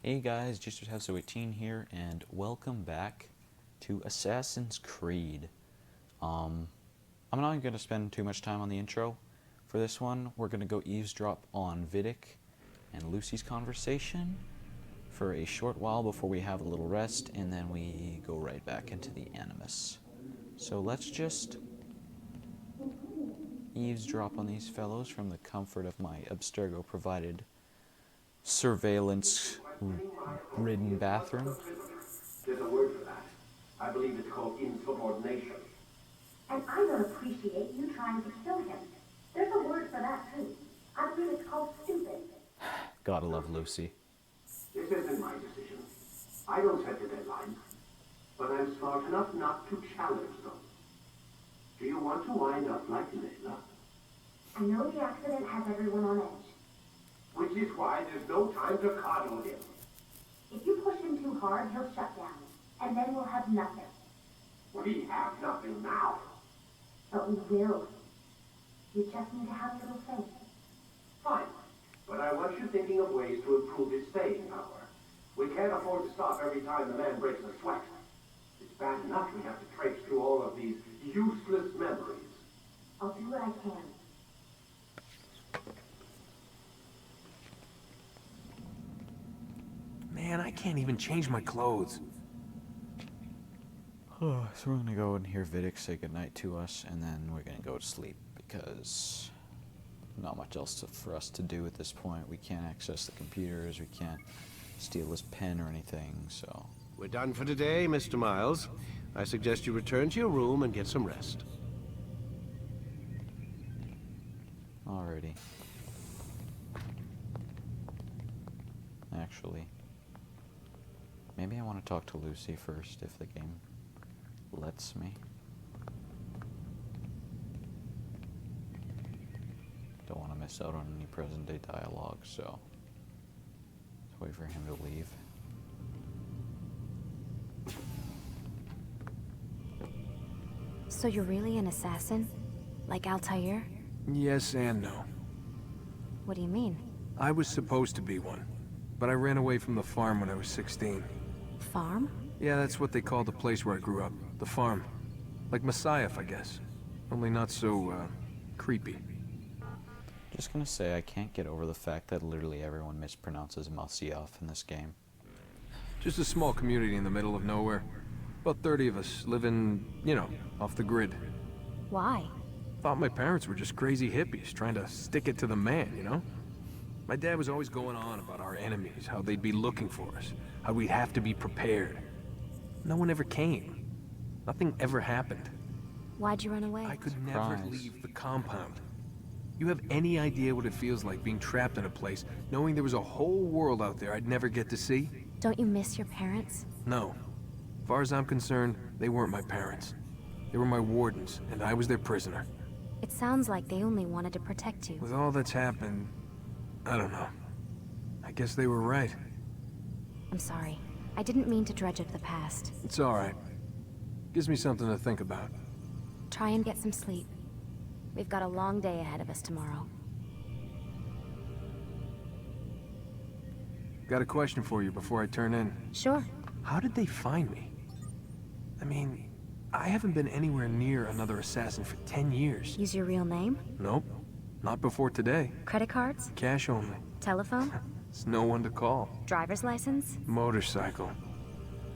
Hey guys, JuiceHouse18 here, and welcome back to Assassin's Creed. I'm not going to spend too much time on the intro for this one. We're going to go eavesdrop on Vidic and Lucy's conversation for a short while before we have a little rest, and then we go right back into the ANIMUS. So let's just eavesdrop on these fellows from the comfort of my Abstergo-provided surveillance-ridden bathroom. There's a word for that. I believe it's called insubordination. And I don't appreciate you trying to kill him. There's a word for that too. I believe it's called stupid. Gotta love Lucy. This isn't my decision. I don't set the deadline. But I'm smart enough not to challenge them. Do you want to wind up like Layla? I know the accident has everyone on edge. Which is why there's no time to coddle him. If you push him too hard, he'll shut down. And then we'll have nothing. We have nothing now. But we will. You just need to have a little faith. Fine. But I want you thinking of ways to improve his staying power. We can't afford to stop every time the man breaks a sweat. It's bad enough we have to traipse through all of these useless memories. I'll do what I can. Man, I can't even change my clothes. So we're gonna go and hear Vidic say goodnight to us, and then we're gonna go to sleep, because not much else for us to do at this point. We can't access the computers, we can't steal his pen or anything, so... We're done for today, Mr. Miles. I suggest you return to your room and get some rest. Alrighty. Actually, maybe I want to talk to Lucy first, if the game lets me. Don't want to miss out on any present-day dialogue, so let's wait for him to leave. So you're really an assassin? Like Altair? Yes and no. What do you mean? I was supposed to be one, but I ran away from the farm when I was 16. Farm? Yeah, that's what they call the place where I grew up. The farm. Like Messiah, I guess. Only not so, creepy. Just gonna say, I can't get over the fact that literally everyone mispronounces Masyaf in this game. Just a small community in the middle of nowhere. About 30 of us living, you know, off the grid. Why? Thought my parents were just crazy hippies trying to stick it to the man, you know? My dad was always going on about our enemies, how they'd be looking for us, how we'd have to be prepared. No one ever came. Nothing ever happened. Why'd you run away? I could never Surprise. leave the compound. You have any idea what it feels like being trapped in a place, knowing there was a whole world out there I'd never get to see? Don't you miss your parents? No. As far as I'm concerned, they weren't my parents. They were my wardens, and I was their prisoner. It sounds like they only wanted to protect you. With all that's happened, I don't know. I guess they were right. I'm sorry. I didn't mean to dredge up the past. It's alright. Gives me something to think about. Try and get some sleep. We've got a long day ahead of us tomorrow. Got a question for you before I turn in. Sure. How did they find me? I mean, I haven't been anywhere near another assassin for 10 years. Use your real name? Nope. Not before today. Credit cards? Cash only. Telephone? There's no one to call. Driver's license? Motorcycle.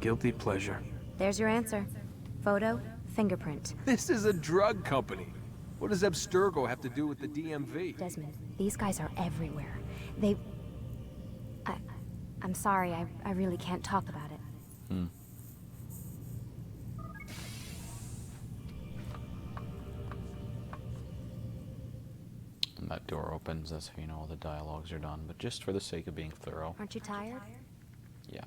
Guilty pleasure. There's your answer. Photo, fingerprint. This is a drug company. What does Abstergo have to do with the DMV? Desmond, these guys are everywhere. I'm sorry, I really can't talk about it. And that door opens, that's how you know all the dialogues are done, but just for the sake of being thorough. Aren't you tired? Yeah.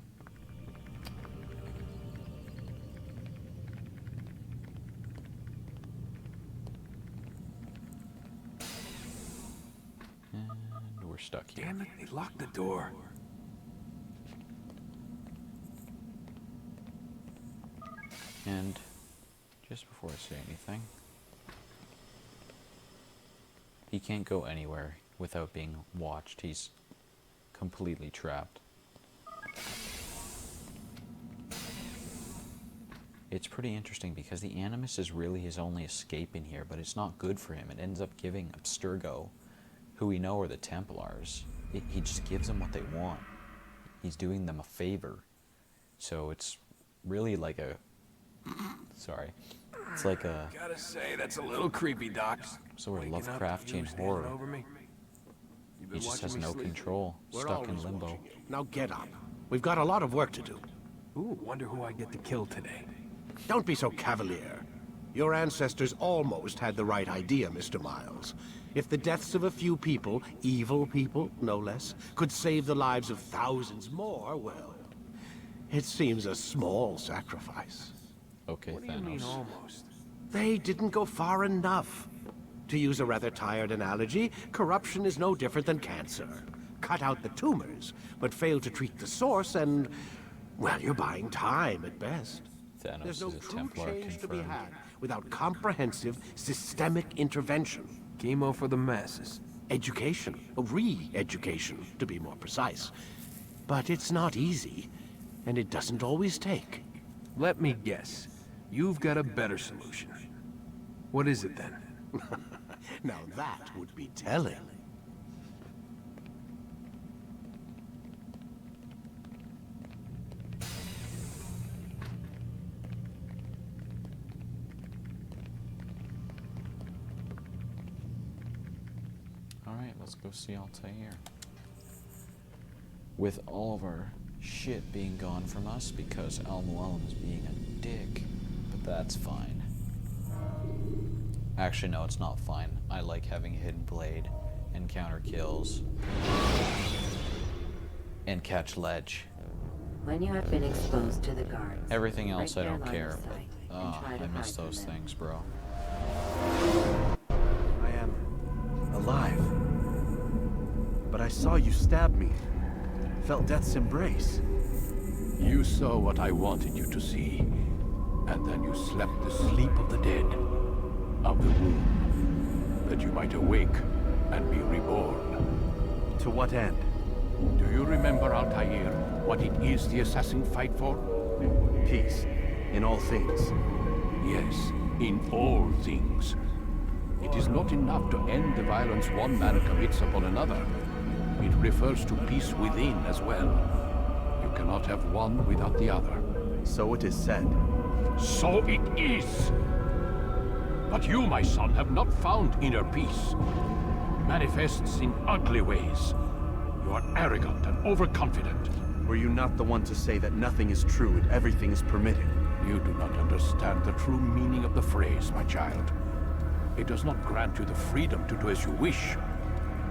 And we're stuck here. Damn it, they locked the door. And just before I say anything, he can't go anywhere without being watched. He's completely trapped. it's pretty interesting because the Animus is really his only escape in here, but it's not good for him. It ends up giving Abstergo, who we know are the Templars, he just gives them what they want. He's doing them a favor. So it's really like a... Sorry. It's like a Gotta say, that's a little creepy, Doc. sort of Waking up with you Lovecraftian standing horror. over me. You've He been just watching has me no sleep. control, We're stuck in always limbo. watching you. Now get up. We've got a lot of work to do. Ooh, wonder who I get to kill today. Don't be so cavalier. Your ancestors almost had the right idea, Mr. Miles. If the deaths of a few people, evil people, no less, could save the lives of thousands more, well, it seems a small sacrifice. Okay, What do you mean Thanos. almost? They didn't go far enough. To use a rather tired analogy, corruption is no different than cancer. Cut out the tumors, but fail to treat the source and, well, you're buying time at best. Thanos There's no is a true Templar change to be confirmed. had without comprehensive, systemic intervention. Chemo for the masses. Education, re-education, to be more precise. But it's not easy, and it doesn't always take. Let me guess. You've got a better solution. What is it then? Now that would be telling. Alright, let's go see Altair. With all of our shit being gone from us because Al-Mualim's being a dick. But that's fine. Actually, no, it's not fine. I like having a hidden blade and counter kills. And catch ledge. When you have been exposed to the guards, Everything else I break their don't line of care, sight but and try to I miss hide those from them. things, bro. I am alive. But I saw you stab me. Felt death's embrace. You saw what I wanted you to see, and then you slept the sleep of the dead, of the womb, that you might awake and be reborn. To what end? Do you remember, Altair, what it is the assassin fight for? Peace. In all things. Yes, in all things. It is not enough to end the violence one man commits upon another. It refers to peace within as well. You cannot have one without the other. So it is said. So it is! But you, my son, have not found inner peace. Manifests in ugly ways. You are arrogant and overconfident. Were you not the one to say that nothing is true and everything is permitted? You do not understand the true meaning of the phrase, my child. It does not grant you the freedom to do as you wish.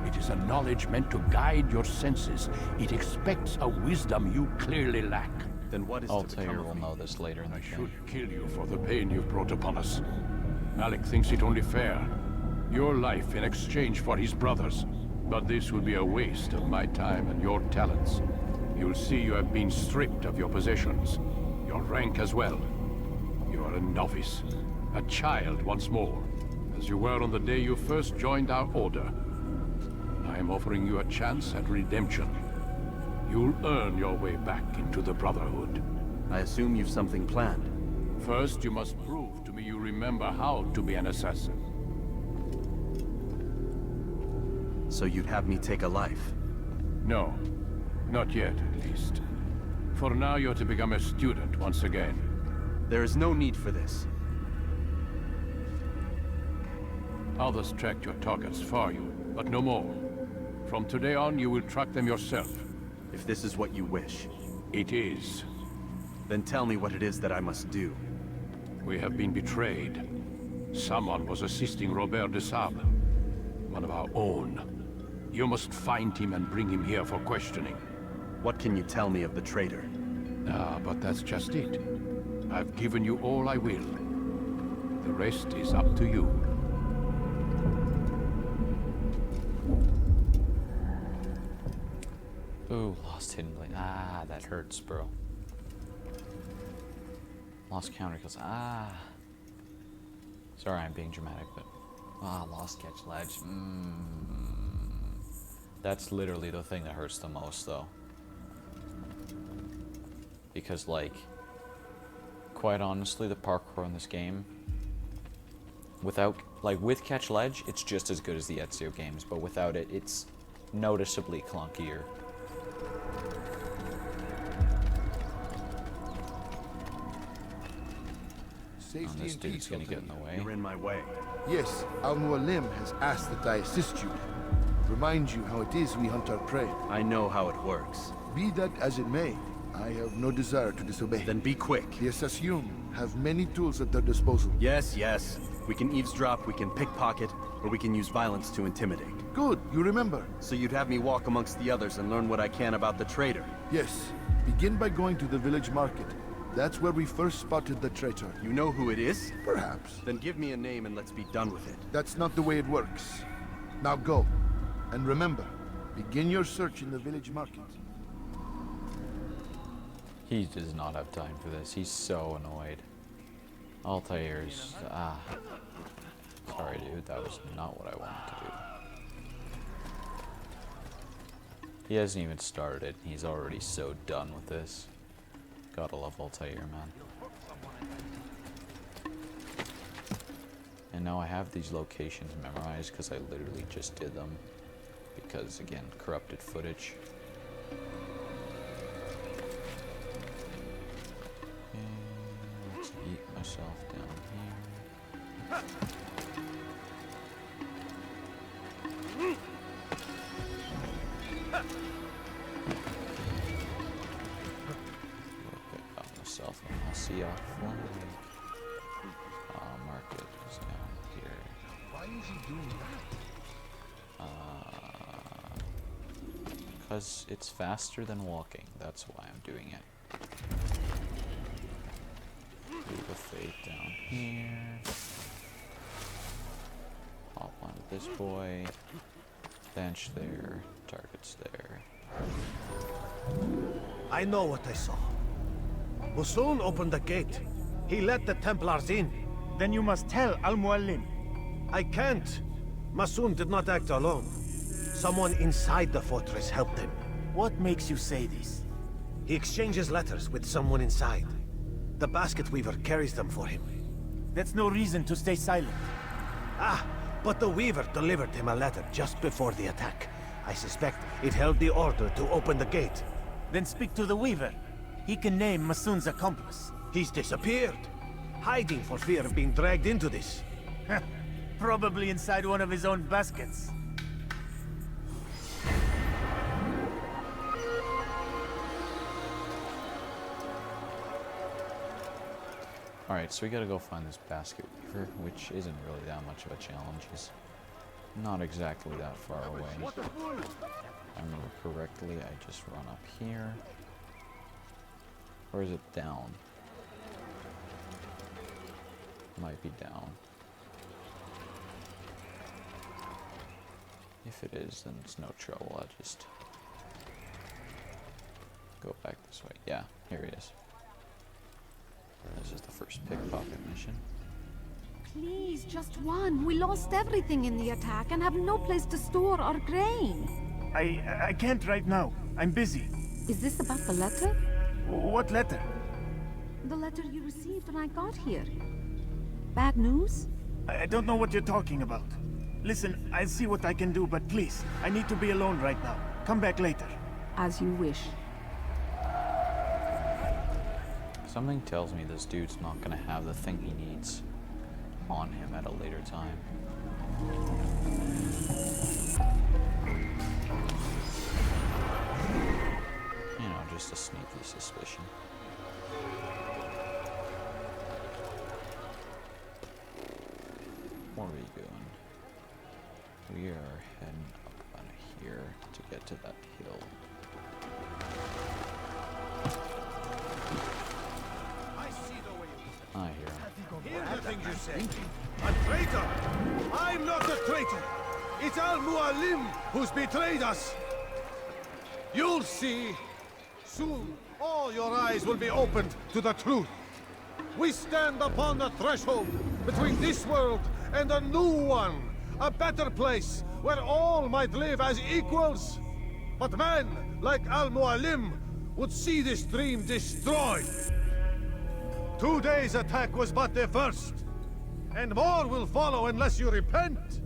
It is a knowledge meant to guide your senses. It expects a wisdom you clearly lack. Then what is to Altair become will of me? know this later in the I game. should kill you for the pain you've brought upon us. Alec thinks it only fair. Your life in exchange for his brother's. But this would be a waste of my time and your talents. You'll see you have been stripped of your possessions. Your rank as well. You are a novice. A child once more. As you were on the day you first joined our order. I am offering you a chance at redemption. You'll earn your way back into the Brotherhood. I assume you've something planned. First, you must prove to me you remember how to be an assassin. So you'd have me take a life. No, not yet, at least. For now, you're to become a student once again. There is no need for this. Others tracked your targets for you, but no more. From today on, you will track them yourself. If this is what you wish, It is. then tell me what it is that I must do. We have been betrayed. Someone was assisting Robert de Sable, one of our own. You must find him and bring him here for questioning. What can you tell me of the traitor? Ah, but that's just it. I've given you all I will. The rest is up to you. Ooh, lost hidden blade. Ah, that hurts, bro. Lost counter kills. Ah. Sorry, I'm being dramatic, but lost catch ledge. That's literally the thing that hurts the most, though. Because, like, quite honestly, the parkour in this game, without, like, with Catch Ledge, it's just as good as the Ezio games, but without it, it's noticeably clunkier. Safety This and dude's peace, gonna get in the way. You're in my way. Yes, Al-Mualim has asked that I assist you. Remind you how it is we hunt our prey. I know how it works. Be that as it may, I have no desire to disobey. Then be quick. The Assassin have many tools at their disposal. Yes, yes. We can eavesdrop, we can pickpocket, or we can use violence to intimidate. Good, you remember. So you'd have me walk amongst the others and learn what I can about the traitor? Yes, begin by going to the village market. That's where we first spotted the traitor. You know who it is? Perhaps. Then give me a name and let's be done with it. That's not the way it works. Now go. And remember, begin your search in the village market. He does not have time for this. He's so annoyed. Altair's... Sorry, dude. That was not what I wanted to do. He hasn't even started. He's already so done with this. Gotta love Altair, man. And now I have these locations memorized because I literally just did them. Because, again, corrupted footage. And let's eat myself down here. Okay, got myself an Aussie flag. Market is down here. Why is he doing that? Because it's faster than walking. That's why I'm doing it. Leave a fate down here. Hop onto this boy. Bench there. Targets there. I know what I saw. Musul opened the gate. He let the Templars in. Then you must tell Al-Mualim. I can't. Masoon did not act alone. Someone inside the fortress helped him. What makes you say this? He exchanges letters with someone inside. The basket weaver carries them for him. That's no reason to stay silent. Ah, but the weaver delivered him a letter just before the attack. I suspect it held the order to open the gate. Then speak to the weaver. He can name Masoon's accomplice. He's disappeared. Hiding for fear of being dragged into this. Probably inside one of his own baskets. Alright, so we gotta go find this basket weaver, which isn't really that much of a challenge. He's not exactly that far away. If I remember correctly, I just run up here. Or is it down? Might be down. If it is, then it's no trouble. I'll just go back this way. Yeah, here he is. This is the first pickpocket mission. Please, just one. We lost everything in the attack and have no place to store our grain. I can't right now. I'm busy. Is this about the letter? What letter? The letter you received when I got here. Bad news? I don't know what you're talking about. Listen, I'll see what I can do, but please, I need to be alone right now. Come back later. As you wish. Something tells me this dude's not gonna have the thing he needs on him at a later time. You know, just a sneaky suspicion. What are we doing? We are heading up out of here to get to that hill. I hear him. Hear the things you say. A traitor! I'm not a traitor! It's Al-Mualim who's betrayed us! You'll see! Soon, all your eyes will be opened to the truth. We stand upon the threshold between this world and a new one. A better place where all might live as equals. But men like Al-Mualim would see this dream destroyed. Today's attack was but the first. And more will follow unless you repent.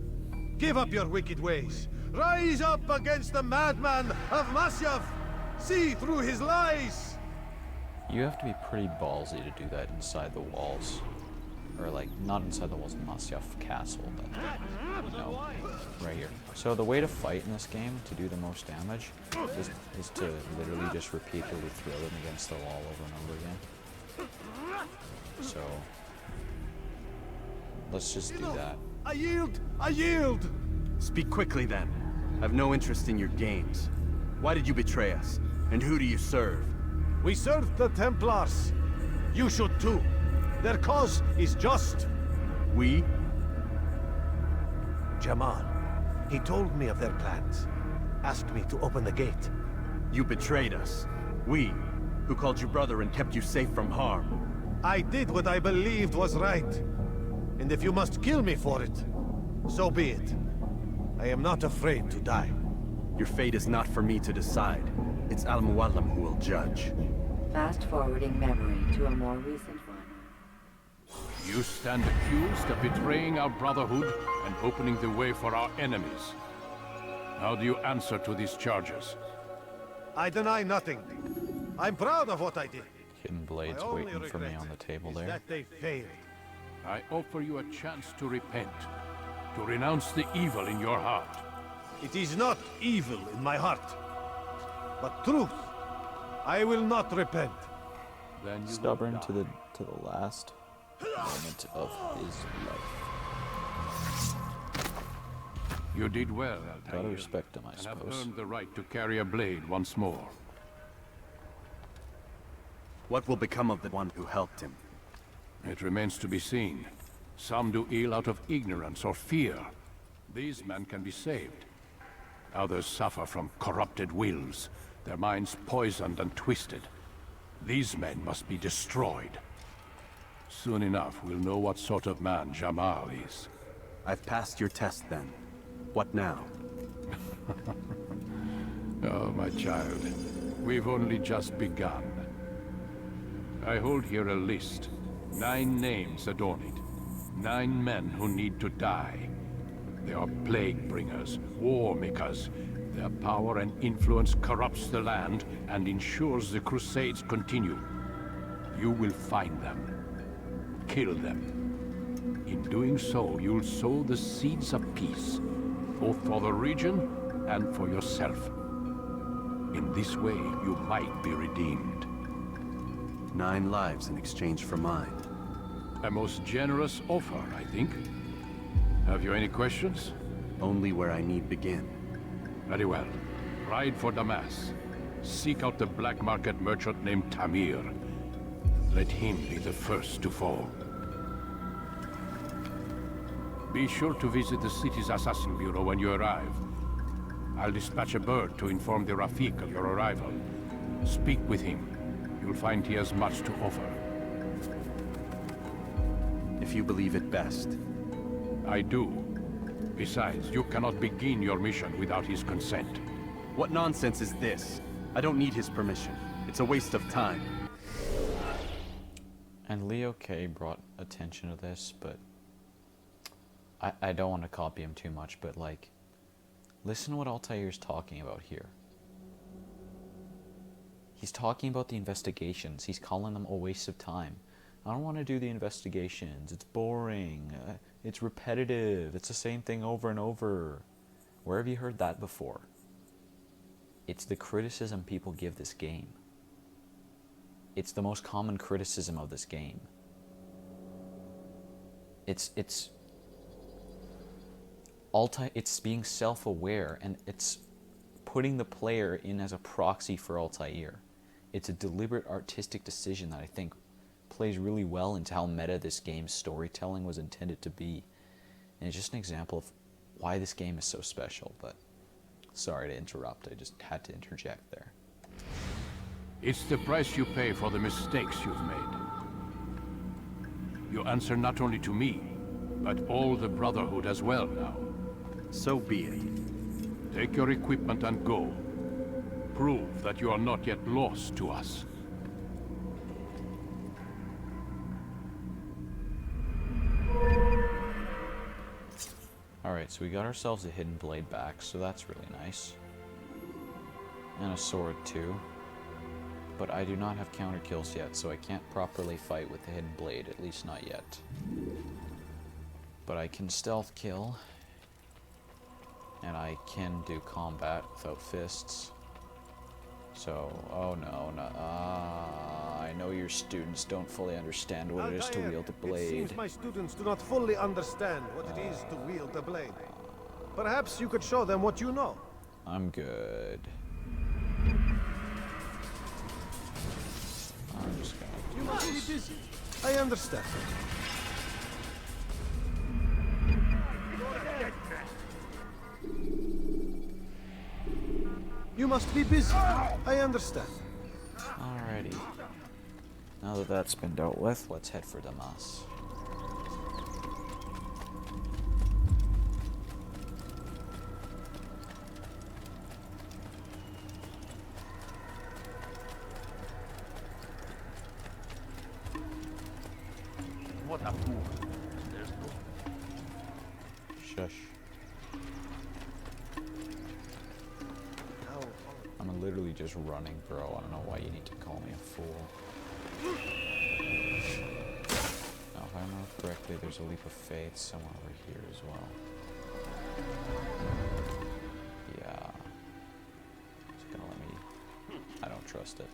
Give up your wicked ways. Rise up against the madman of Masyaf. See through his lies. You have to be pretty ballsy to do that inside the walls. Or like, not inside the walls of Masyaf Castle, but, you know, right here. So the way to fight in this game, to do the most damage, is to literally just repeatedly throw them against the wall over and over again. So, let's just do that. I yield! I yield! Speak quickly then. I've no interest in your games. Why did you betray us? And who do you serve? We serve the Templars. You should too. Their cause is just. We? Jamal. He told me of their plans. Asked me to open the gate. You betrayed us. We, who called you brother and kept you safe from harm. I did what I believed was right. And if you must kill me for it, so be it. I am not afraid to die. Your fate is not for me to decide. It's Al-Mualim who will judge. Fast-forwarding memory to a more recent one. You stand accused of betraying our Brotherhood and opening the way for our enemies. How do you answer to these charges? I deny nothing. I'm proud of what I did. Hidden blades My only waiting for me regret on the table is there. that they failed. I offer you a chance to repent, to renounce the evil in your heart. It is not evil in my heart, but truth. I will not repent. Then you Stubborn will to die. the last moment of his life. You did well, Altair. Gotta respect him, I and have suppose. earned the right to carry a blade once more. What will become of the one who helped him? It remains to be seen. Some do ill out of ignorance or fear. These men can be saved. Others suffer from corrupted wills, their minds poisoned and twisted. These men must be destroyed. Soon enough, we'll know what sort of man Jamal is. I've passed your test then. What now? Oh, my child. We've only just begun. I hold here a list. 9 names adorn it. 9 men who need to die. They are plague bringers, war makers. Their power and influence corrupts the land and ensures the Crusades continue. You will find them. Kill them. In doing so, you'll sow the seeds of peace, both for the region and for yourself. In this way, you might be redeemed. 9 lives in exchange for mine. A most generous offer, I think. Have you any questions? Only where I need begin. Very well. Ride for Damas. Seek out the black market merchant named Tamir. Let him be the first to fall. Be sure to visit the city's assassin bureau when you arrive. I'll dispatch a bird to inform the Rafiq of your arrival. Speak with him. You'll find he has much to offer. If you believe it best. I do. Besides, you cannot begin your mission without his consent. What nonsense is this? I don't need his permission. It's a waste of time. And Leo K brought attention to this, but I don't want to copy him too much, but like, listen to what Altair's talking about here. He's talking about the investigations. He's calling them a waste of time. I don't want to do the investigations. It's boring. It's repetitive. It's the same thing over and over. Where have you heard that before? It's the criticism people give this game. It's the most common criticism of this game. It's being self-aware, and it's putting the player in as a proxy for Altair. It's a deliberate artistic decision that I think plays really well into how meta this game's storytelling was intended to be. And it's just an example of why this game is so special, but sorry to interrupt, I just had to interject there. It's the price you pay for the mistakes you've made. You answer not only to me, but all the Brotherhood as well now. So be it. Take your equipment and go. Prove that you are not yet lost to us. Alright, so we got ourselves a hidden blade back, so that's really nice. And a sword too. But I do not have counter kills yet, so I can't properly fight with the hidden blade, at least not yet. But I can stealth kill. And I can do combat without fists. So, oh no, no, I know your students don't fully understand what it is to wield a blade. It seems my students do not fully understand what it is to wield a blade. Perhaps you could show them what you know. I'm good. I'm just gonna... You must be busy. I understand. You must be busy. I understand. Alrighty. Now that that's been dealt with, let's head for Damas. What a fool. There's no... Shush. I'm literally just running, bro. I don't know why you need to call me a fool. Now, if I remember correctly, there's a leap of faith somewhere over here as well. Yeah. It's gonna let me... I don't trust it.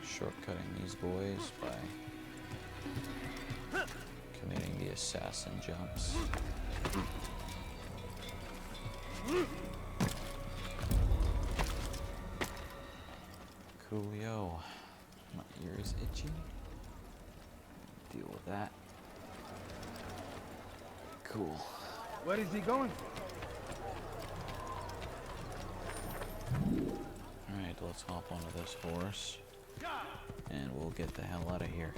Shortcutting these boys by committing the assassin jumps. Coolio. My ear is itchy. Deal with that. Cool. Where is he going? Alright, let's hop onto this horse. And we'll get the hell out of here.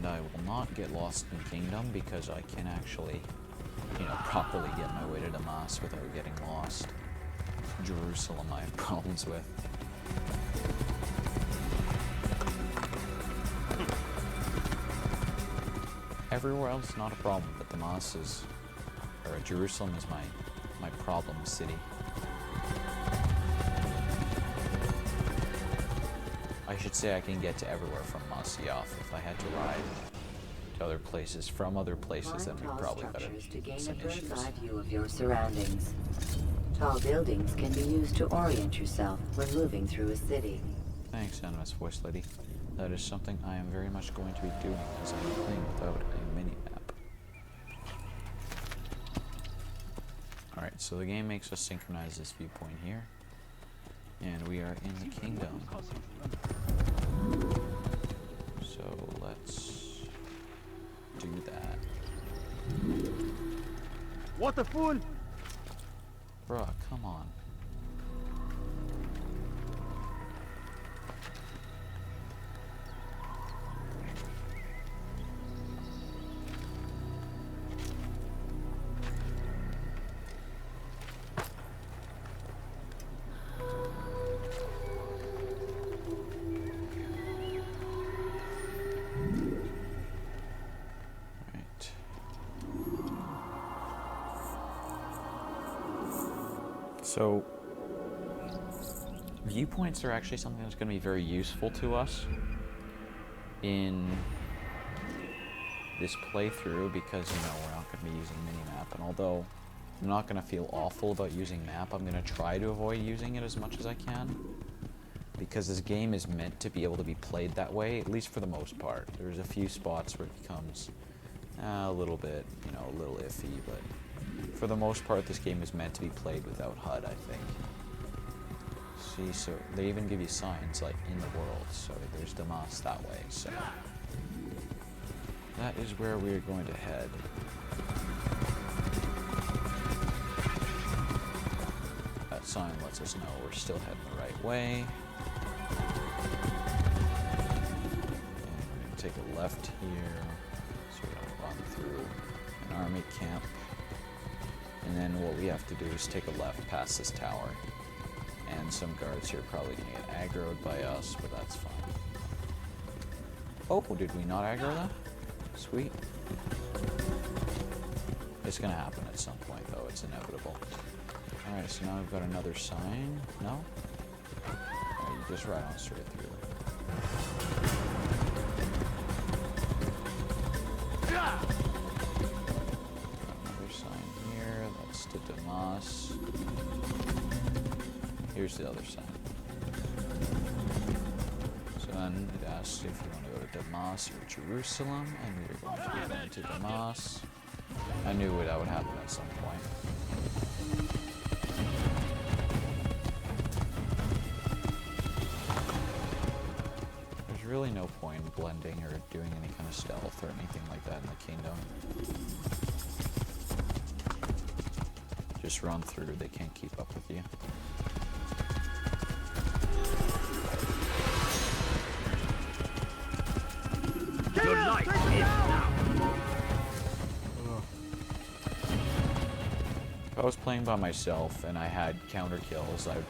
I will not get lost in Kingdom because I can actually, properly get my way to Damas without getting lost. Jerusalem I have problems with. Everywhere else not a problem, but Damas is, or Jerusalem is my problem city. I should say I can get to everywhere from Masyaf. If I had to ride to other places from other places, then we'd probably better to gain some a bird's issues. eye view of your surroundings. Tall buildings can be used to orient yourself when moving through a city. Thanks, Animus Voice Lady. That is something I am very much going to be doing as I'm playing without a mini-map. Alright, so the game makes us synchronize this viewpoint here. And we are in the Kingdom. So let's do that. What a fool! Bruh, come on. So, viewpoints are actually something that's going to be very useful to us in this playthrough because, we're not going to be using minimap. And although I'm not going to feel awful about using map, I'm going to try to avoid using it as much as I can. Because this game is meant to be able to be played that way, at least for the most part. There's a few spots where it becomes a little bit, a little iffy, but for the most part, this game is meant to be played without HUD, I think. See, so they even give you signs, like, in the world, so there's Damas that way, so that is where we are going to head. That sign lets us know we're still heading the right way. And we're going to take a left here, so we're going to run through an army camp. And then what we have to do is take a left past this tower. And some guards here are probably going to get aggroed by us, but that's fine. Oh, did we not aggro them? Sweet. It's going to happen at some point, though. It's inevitable. Alright, so now we've got another sign. No? Oh, you just ride on straight through. Another sign here. That's to Damas. Here's the other sign. So then it asks if you want to go to Damas or Jerusalem, and we're going to be going to Damas. I knew that would happen at some point. There's really no point in blending or doing any kind of stealth or anything like that in the kingdom. Just run through, they can't keep up with you. Your life is now. If I was playing by myself and I had counter kills, I'd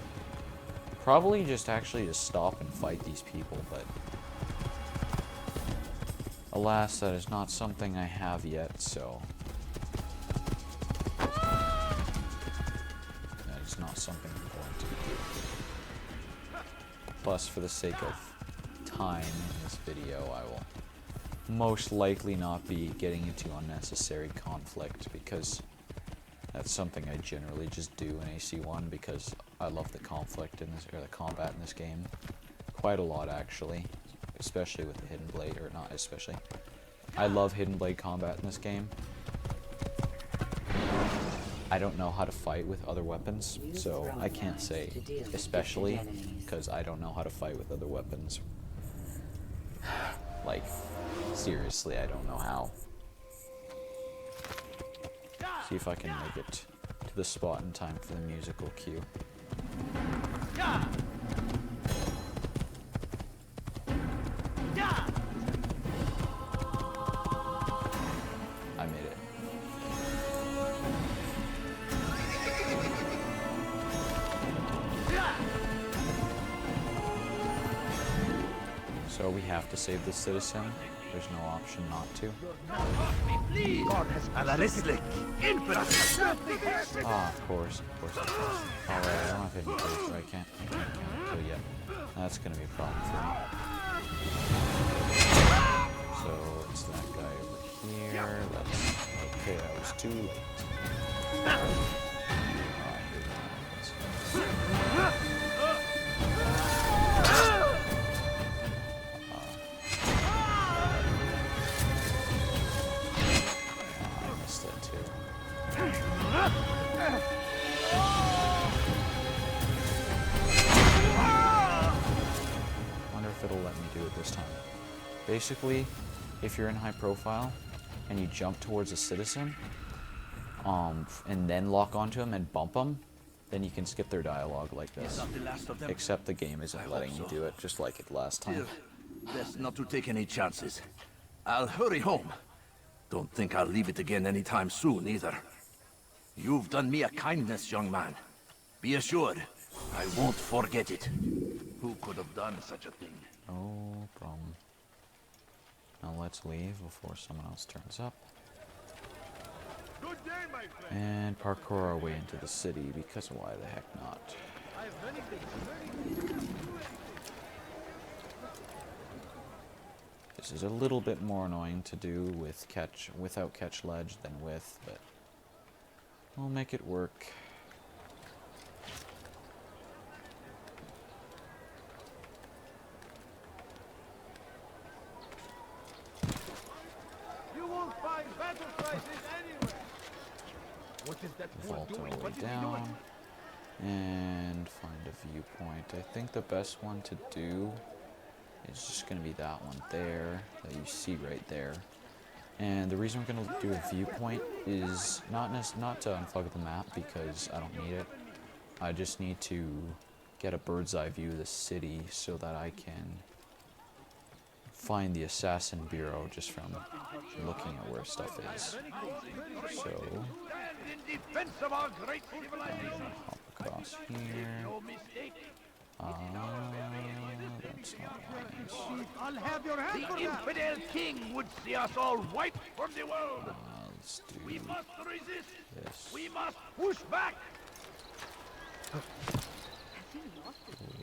probably just stop and fight these people, but alas, that is not something I have yet, so that is not something I'm going to do. Plus, for the sake of time in this video, I will most likely not be getting into unnecessary conflict, because that's something I generally just do in AC1 because I love the conflict in this, or the combat in this game quite a lot, actually, especially with the Hidden Blade, or not especially. I love Hidden Blade combat in this game. I don't know how to fight with other weapons, so I can't say especially, because I don't know how to fight with other weapons. Like, seriously, I don't know how. See if I can make it to the spot in time for the musical cue. I made it. So we have to save the citizen. There's no option not to. Ah, of course. Alright, I don't have hidden proof, I can't kill yet. That's gonna be a problem for me. So it's that guy over here. Okay, I was too late. Wonder if it'll let me do it this time. Basically, if you're in high profile and you jump towards a citizen, and then lock onto him and bump him, then you can skip their dialogue like this. Except the game isn't letting me do it, just like it last time. Best not to take any chances. I'll hurry home. Don't think I'll leave it again anytime soon, either. You've done me a kindness, young man. Be assured, I won't forget it. Who could have done such a thing? No problem. Now let's leave before someone else turns up. And parkour our way into the city, because why the heck not? This is a little bit more annoying to do with without catch ledge than with, but we'll make it work. You won't find battle prices anywhere. What is that Vault our way down and find a viewpoint. I think the best one to do is just going to be that one there that you see right there. And the reason we're going to do a viewpoint is not to unplug the map, because I don't need it. I just need to get a bird's eye view of the city so that I can find the Assassin Bureau just from looking at where stuff is. So in defense of our great civilization. Hop across here. No mistake. That's not nice. I'll have your hand The for that. infidel king would see us all wiped from the world. Let's do We must resist. this. We must push back.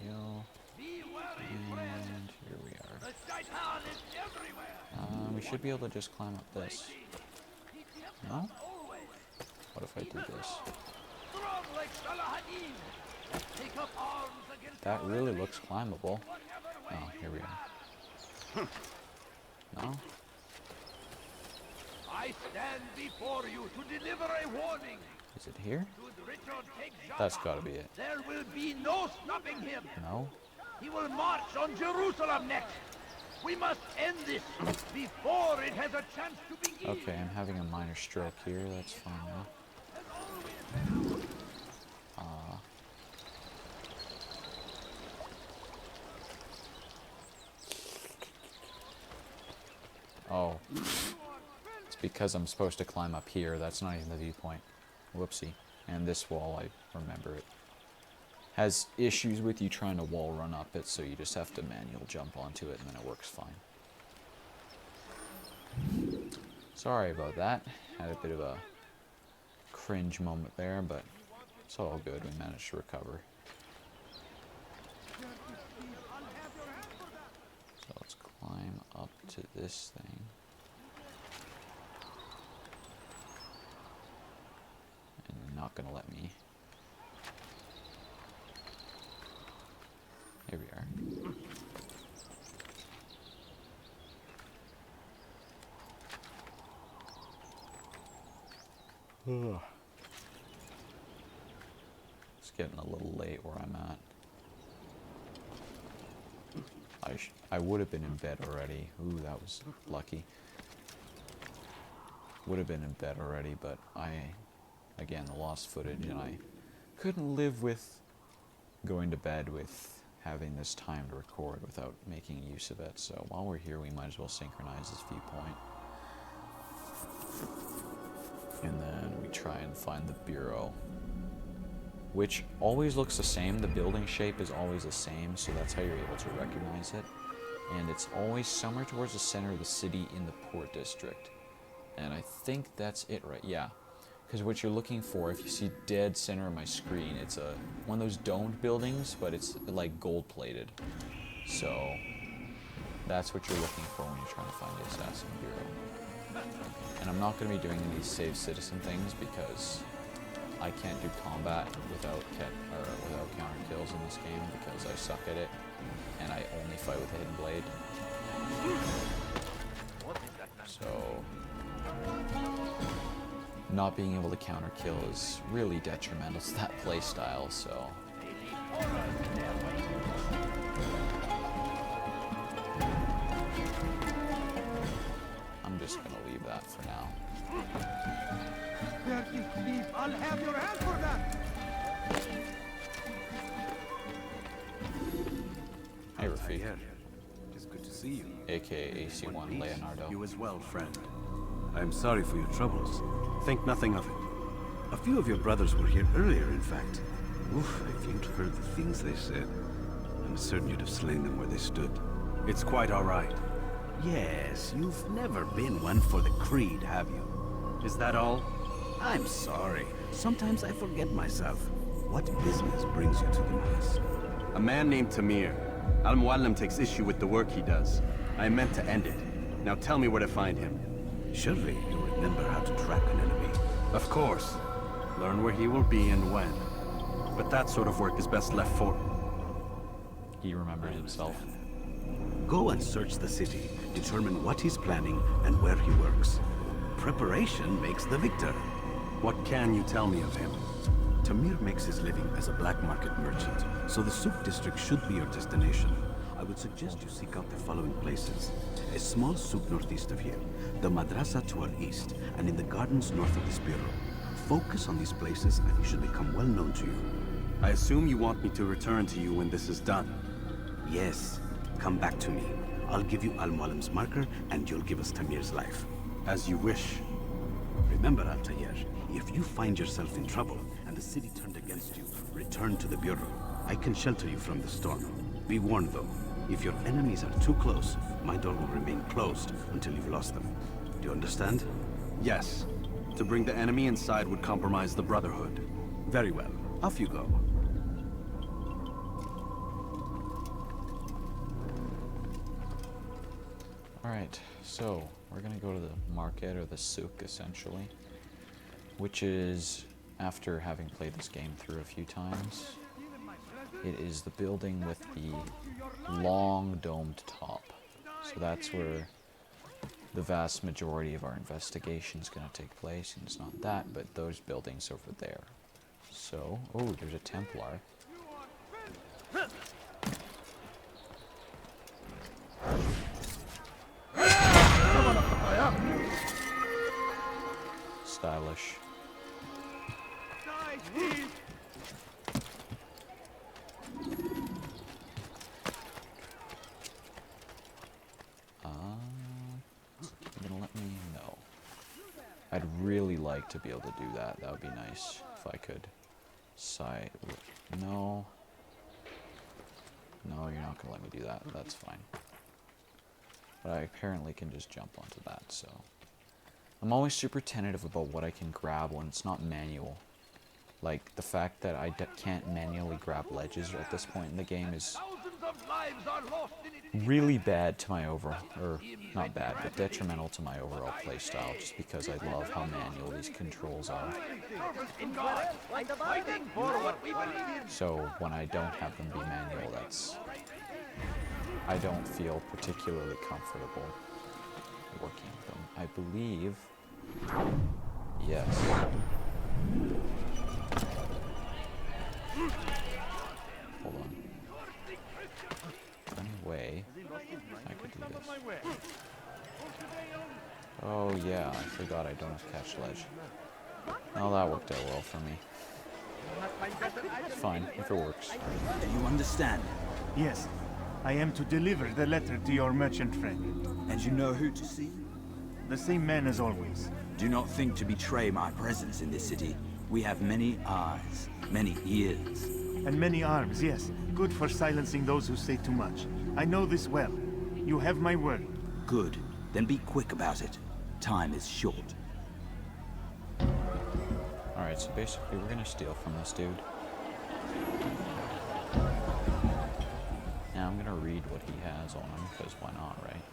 Wheel. And here we are. The shaitan is everywhere. We should be able to just climb up this. No? What if I do this? Strong like Salahadin. Take up arms against That really looks climbable. Oh, here we are. No? I stand before you to deliver a warning. Is it here? Should Richard take Jaffa, That's gotta be it. there will be no stopping him. No? He will march on Jerusalem next. We must end this before it has a chance to begin. Okay, I'm having a minor stroke here. That's fine now. Oh. It's because I'm supposed to climb up here. That's not even the viewpoint. Whoopsie. And this wall, I remember it has issues with you trying to wall run up it, so you just have to manual jump onto it and then it works fine. Sorry about that. Had a bit of a cringe moment there, but it's all good. We managed to recover. So let's climb up to this thing. And you're not gonna let me. Here we are. It's getting a little late where I'm at. I would have been in bed already. Ooh, that was lucky. Would have been in bed already, but again, the lost footage, and I couldn't live with going to bed with having this time to record without making use of it. So while we're here, we might as well synchronize this viewpoint. And then we try and find the bureau, which always looks the same. The building shape is always the same, so that's how you're able to recognize it. And it's always somewhere towards the center of the city in the port district. And I think that's it, right? Yeah. Because what you're looking for, if you see dead center of my screen, it's one of those domed buildings, but it's like gold-plated. So that's what you're looking for when you're trying to find the Assassin Bureau. And I'm not going to be doing these save citizen things because I can't do combat without counter kills in this game because I suck at it, and I only fight with a hidden blade. So not being able to counter kill is really detrimental to that playstyle, so I'm just gonna leave that for now. I'll have your hand for that. Hey, Rafik. It's good to see you. AKA AC1 Leonardo. You as well, friend. I'm sorry for your troubles. Think nothing of it. A few of your brothers were here earlier, in fact. Oof, if you'd heard the things they said, I'm certain you'd have slain them where they stood. It's quite all right. Yes, you've never been one for the creed, have you? Is that all? I'm sorry. Sometimes I forget myself. What business brings you to the Mass? A man named Tamir. Al-Muallim takes issue with the work he does. I meant to end it. Now tell me where to find him. Surely you remember how to track an enemy. Of course. Learn where he will be and when. But that sort of work is best left for... He remembered himself. Go and search the city. Determine what he's planning and where he works. Preparation makes the victor. What can you tell me of him? Tamir makes his living as a black market merchant, so the souk district should be your destination. I would suggest you seek out the following places. A small souk northeast of here, the madrasa to our east, and in the gardens north of this bureau. Focus on these places and he should become well known to you. I assume you want me to return to you when this is done. Yes. Come back to me. I'll give you Al-Muallim's marker and you'll give us Tamir's life. As you wish. Remember, Altair, If you find yourself in trouble and the city turned against you, return to the Bureau. I can shelter you from the storm. Be warned though, if your enemies are too close, my door will remain closed until you've lost them. Do you understand? Yes. To bring the enemy inside would compromise the Brotherhood. Very well. Off you go. Alright, so we're gonna go to the market, or the souk essentially, which is, after having played this game through a few times, it is the building with the long domed top. So that's where the vast majority of our investigation is going to take place, and it's not that, but those buildings over there. So, oh, there's a Templar. Stylish. You gonna let me know? I'd really like to be able to do that. That would be nice if I could. Side. No. No, you're not gonna let me do that. That's fine. But I apparently can just jump onto that, so. I'm always super tentative about what I can grab when it's not manual. Like, the fact that I can't manually grab ledges at this point in the game is really bad to my overall, or not bad, but detrimental to my overall playstyle, just because I love how manual these controls are. So when I don't have them be manual, I don't feel particularly comfortable working with them. I believe, yes. Hold on. Anyway, I could do this. Oh yeah, I forgot I don't have catch ledge. Oh, that worked out well for me. Fine, if it works. Do you understand? Yes. I am to deliver the letter to your merchant friend. And you know who to see? The same man as always. Do not think to betray my presence in this city. We have many eyes, many ears. And many arms, yes. Good for silencing those who say too much. I know this well. You have my word. Good. Then be quick about it. Time is short. Alright, so basically we're gonna steal from this dude. Now I'm gonna read what he has on him, because why not, right?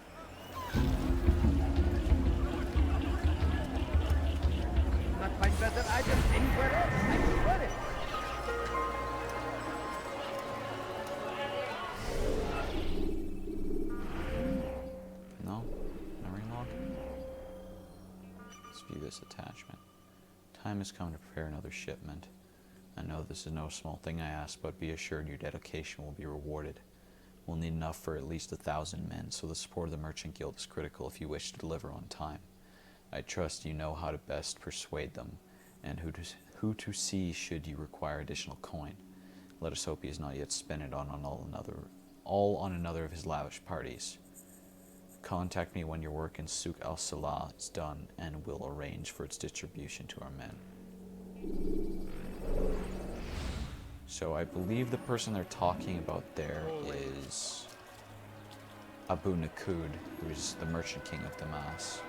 Not find better items anywhere else. I swear it. No? Memory log? Let's view this attachment. Time has come to prepare another shipment. I know this is no small thing I ask, but be assured your dedication will be rewarded. We'll need enough for at least 1,000 men, so the support of the Merchant Guild is critical if you wish to deliver on time. I trust you know how to best persuade them, and who to see should you require additional coin. Let us hope he has not yet spent it on another of his lavish parties. Contact me when your work in Souk al-Salah is done, and we'll arrange for its distribution to our men. So I believe the person they're talking about there is Abu Nakud, who is the Merchant King of Damas.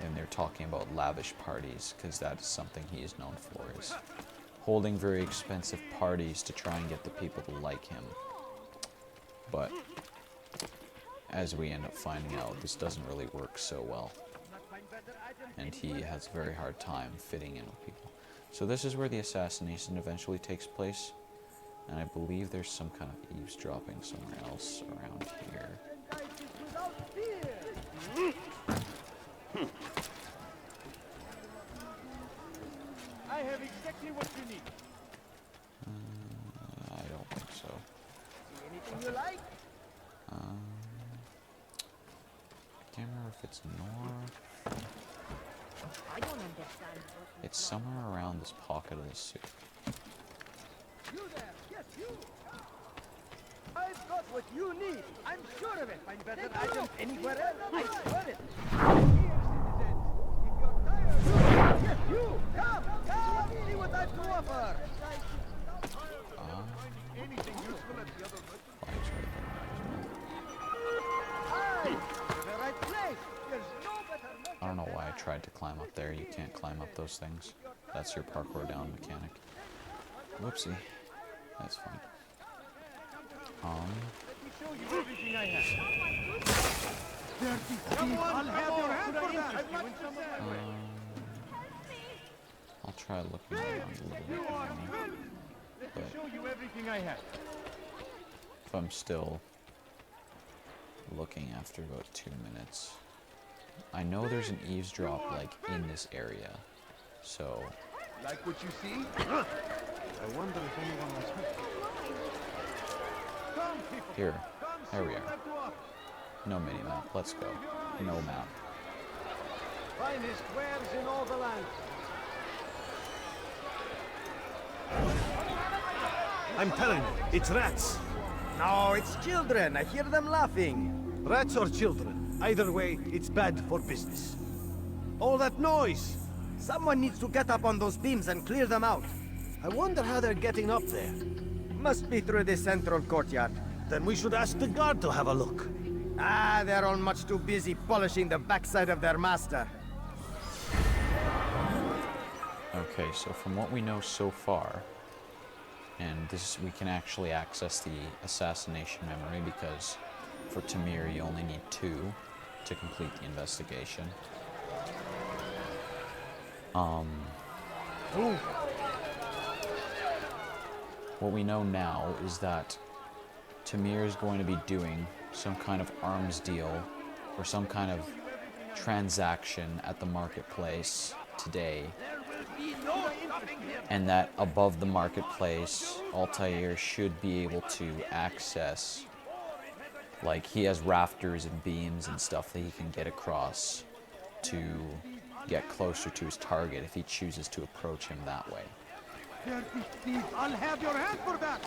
And they're talking about lavish parties, because that is something he is known for, is holding very expensive parties to try and get the people to like him. But as we end up finding out, this doesn't really work so well. And he has a very hard time fitting in with people. So this is where the assassination eventually takes place. And I believe there's some kind of eavesdropping somewhere else around here. I have exactly what you need. I don't think so. See anything you like? I can't remember if it's north. I don't understand. It's somewhere around this pocket of the soup. You there? Yes, you. I've got what you need. I'm sure of it. Find better items anywhere else. I swear it. You, come, see what I've to offer. Anything useful at the other Aye, to the right place. There's no better I don't know why I tried to climb up there. You can't climb up those things. That's your parkour down mechanic. Whoopsie. That's fine. Let me show you everything I have. I'll have your hand for that. I'll try looking around a little bit. Let me show you everything I have. If I'm still looking after about 2 minutes. I know there's an eavesdrop like in this area, so Like what you see? I wonder if anyone was hurt. Come, people. here, there we what are. I've to offer. No mini map. Let's go. No map. Finest wares in all the land. I'm telling you, it's rats. No, it's children. I hear them laughing. Rats or children. Either way, it's bad for business. All that noise! Someone needs to get up on those beams and clear them out. I wonder how they're getting up there. Must be through the central courtyard. Then we should ask the guard to have a look. Ah, they're all much too busy polishing the backside of their master. Okay, so from what we know so far, and this we can actually access the assassination memory because for Tamir you only need 2 to complete the investigation. What we know now is that Tamir is going to be doing some kind of arms deal or some kind of transaction at the marketplace today, and that above the marketplace Altair should be able to access, like he has rafters and beams and stuff that he can get across to get closer to his target if he chooses to approach him that way. I'll have your hand for that.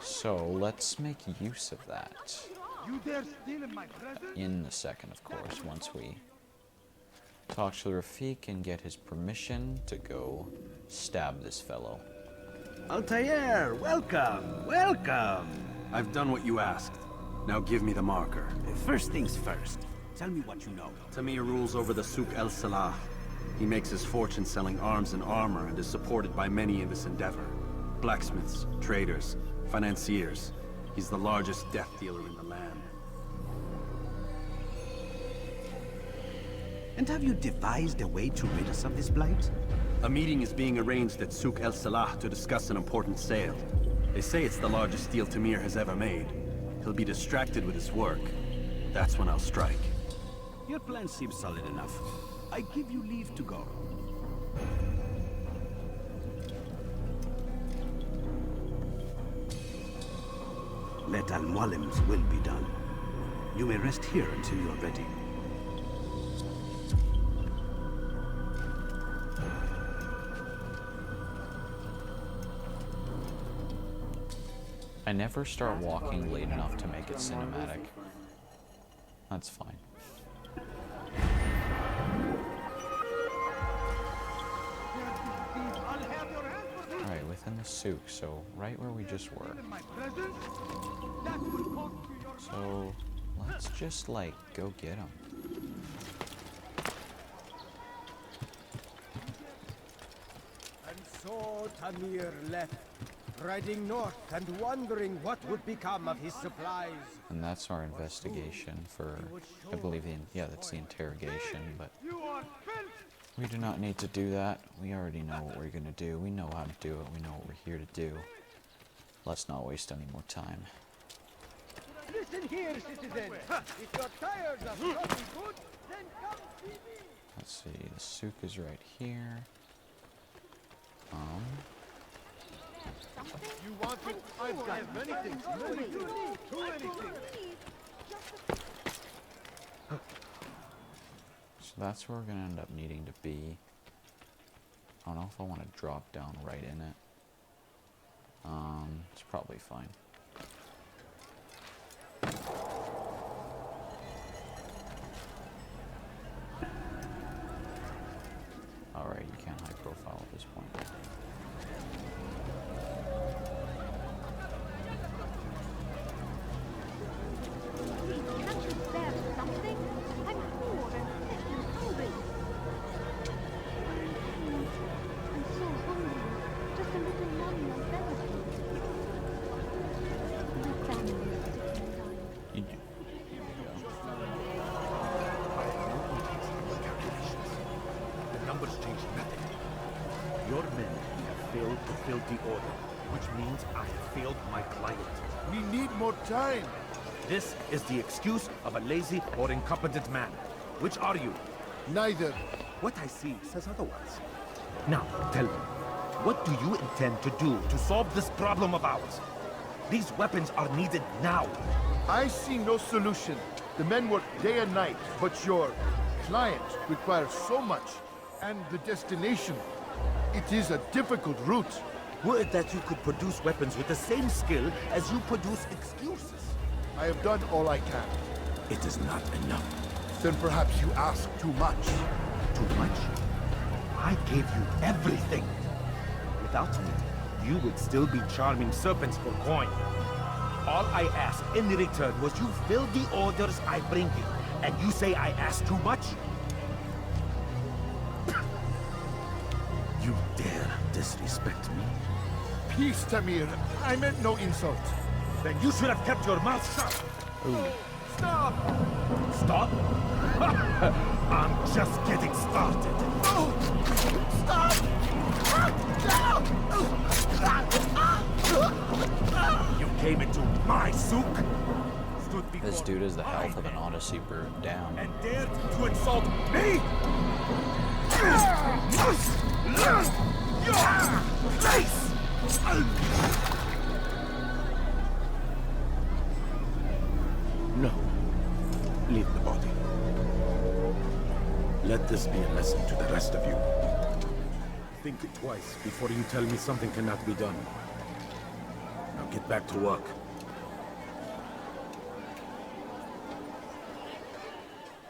So let's make use of that You dare steal in my presence? in a second, of course, once we talk to Rafik and get his permission to go stab this fellow. Altair, welcome, welcome. I've done what you asked. Now give me the marker. First things first. Tell me what you know. Tamir rules over the Souk El Salah. He makes his fortune selling arms and armor and is supported by many in this endeavor. Blacksmiths, traders, financiers. He's the largest death dealer in the land. And have you devised a way to rid us of this blight? A meeting is being arranged at Souk El Salah to discuss an important sale. They say it's the largest deal Tamir has ever made. He'll be distracted with his work. That's when I'll strike. Your plan seems solid enough. I give you leave to go. Let Al-Mualim's will be done. You may rest here until you're ready. I never start walking late enough to make it cinematic. That's fine. Alright, within the souk, so right where we just were. So let's just like go get him. And so Tamir left, riding north and wondering what would become of his supplies. And that's our investigation for, I believe, that's the interrogation, but we do not need to do that. We already know what we're gonna do. We know how to do it. We know what we're here to do. Let's not waste any more time. Listen here, citizen. If you're tired of shopping food, then come see me. Let's see, the souk is right here. You want it? I've got many things. Too many things. So that's where we're gonna end up needing to be. I don't know if I want to drop down right in it. It's probably fine. Alright, you can't the order, which means I have failed my client. We need more time. This is the excuse of a lazy or incompetent man. Which are you? Neither. What I see says otherwise. Now, tell me, what do you intend to do to solve this problem of ours? These weapons are needed now. I see no solution. The men work day and night, but your client requires so much. And the destination, it is a difficult route. Would that you could produce weapons with the same skill as you produce excuses. I have done all I can. It is not enough. Then perhaps you ask too much. Too much? I gave you everything. Without me, you would still be charming serpents for coin. All I ask in return was you fill the orders I bring you. And you say I ask too much? You dare disrespect me? Peace, Tamir. I meant no insult. Then you should have kept your mouth shut. Ooh. Stop! Stop? I'm just getting started. Oh! Stop! You came into my souk? This dude is the health of an Odyssey burned down. And dared to insult me? Your face! No. Leave the body. Let this be a lesson to the rest of you. Think it twice before you tell me something cannot be done. Now get back to work.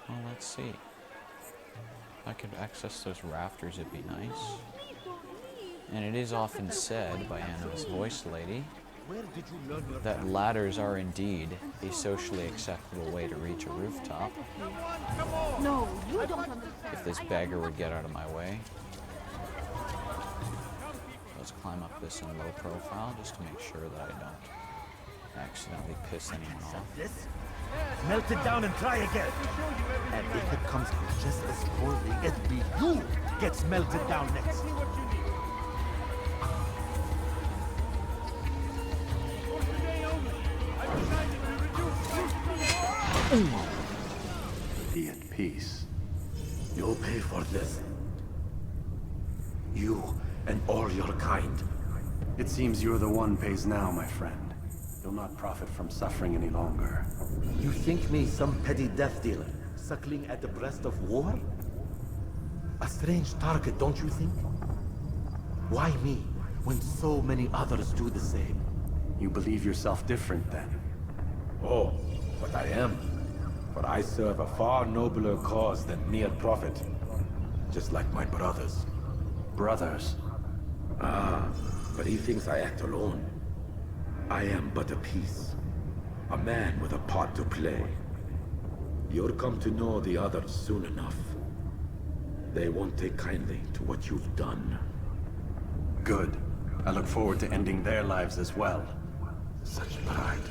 Well, let's see. If I could access those rafters, it'd be nice. And it is often said by Animus Voice Lady that ladders are indeed a socially acceptable way to reach a rooftop. No, you don't understand. If this beggar would get out of my way. Let's climb up this in low profile just to make sure that I don't accidentally piss anyone off. This? Melt it down and try again. And if it comes out just as poorly, it'll be you gets melted down next. Be at peace. You'll pay for this. You and all your kind. It seems you're the one pays now, my friend. You'll not profit from suffering any longer. You think me some petty death dealer, suckling at the breast of war? A strange target, don't you think? Why me, when so many others do the same? You believe yourself different, then? Oh, but I am. For I serve a far nobler cause than mere profit. Just like my brothers. Brothers? Ah, but he thinks I act alone. I am but a piece. A man with a part to play. You'll come to know the others soon enough. They won't take kindly to what you've done. Good. I look forward to ending their lives as well. Such pride.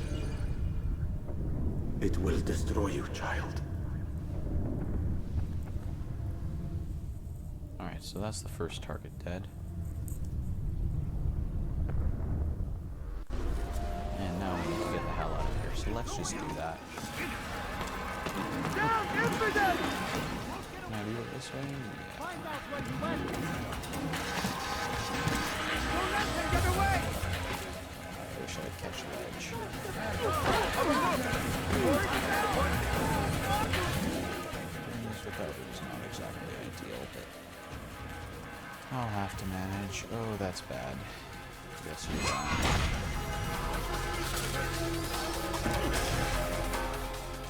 It will destroy you, child. Alright, so that's the first target dead. And now we need to get the hell out of here, so let's just do that. Down, infidel! Can I do it this way? Yeah. Find out where you went. Don't let them get away! I wish I could catch a ledge. This recovery is not exactly ideal, but I'll have to manage. Oh, that's bad. Guess you're down.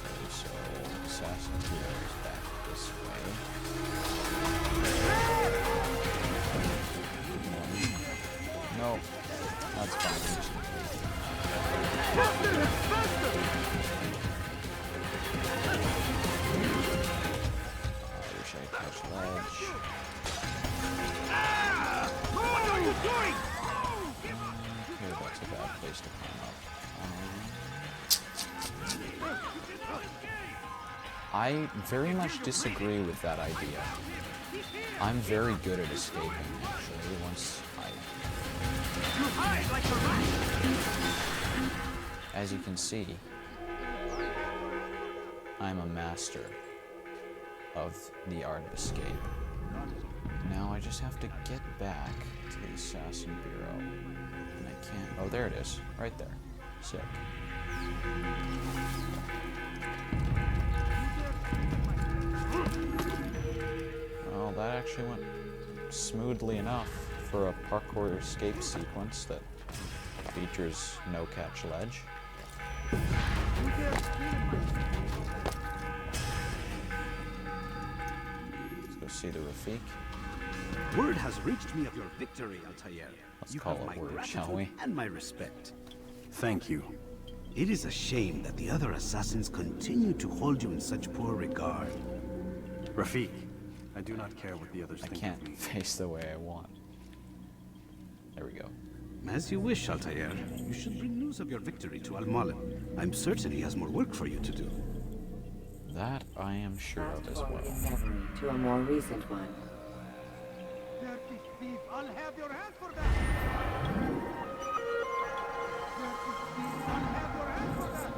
Okay, so Assassin here is back this way. No, that's fine. I wish I could catch ledge. What are you doing? Okay, that's a bad place to climb up. I very much disagree with that idea. I'm very good at escaping, actually, once I As you can see, I'm a master of the art of escape. Now I just have to get back to the Assassin Bureau. And I can't... Oh, there it is. Right there. Sick. Well, that actually went smoothly enough for a parkour escape sequence that features no-catch ledge. Let's go see the Rafik. Word has reached me of your victory, Altair. Let's You call have it my word, gratitude shall we? and my respect. Thank you. It is a shame that the other assassins continue to hold you in such poor regard. Rafik, I do not care what the others think of me. I can't face the way I want. There we go. As you wish, Altair. You should bring news of your victory to Al-Mualim. I'm certain he has more work for you to do. That I am sure of as well. Memory to a more recent one. Dirty thief, I'll have your hand for that! Dirty thief, I'll have your hand for that!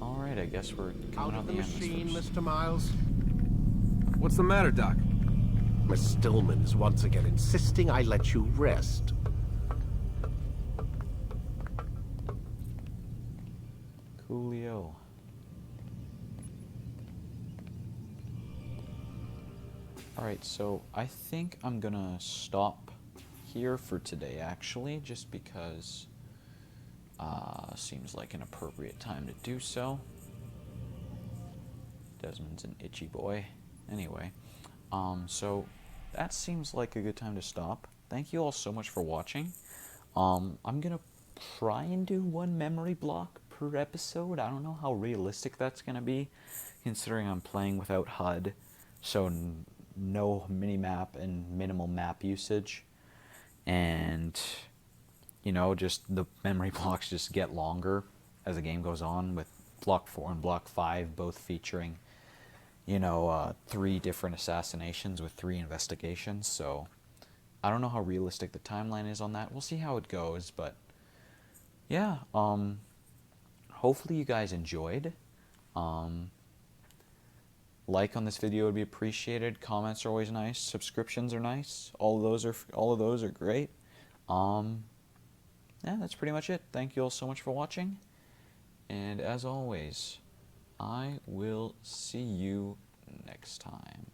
Alright, I guess we're coming Out of the machine, Mr. Miles. What's the matter, Doc? Miss Stillman is once again insisting I let you rest. Coolio. Alright, so I think I'm gonna stop here for today, actually, just because seems like an appropriate time to do so. Desmond's an itchy boy. Anyway, so that seems like a good time to stop. Thank you all so much for watching. I'm gonna try and do one memory block per episode. I don't know how realistic that's gonna be, considering I'm playing without HUD, so no mini-map and minimal map usage. And, you know, just the memory blocks just get longer as the game goes on, with Block 4 and Block 5 both featuring, you know, 3 different assassinations with 3 investigations. So I don't know how realistic the timeline is on that. We'll see how it goes, but yeah, hopefully you guys enjoyed. Like on this video would be appreciated. Comments are always nice. Subscriptions are nice. All of those are great. Yeah, that's pretty much it. Thank you all so much for watching. And as always, I will see you next time.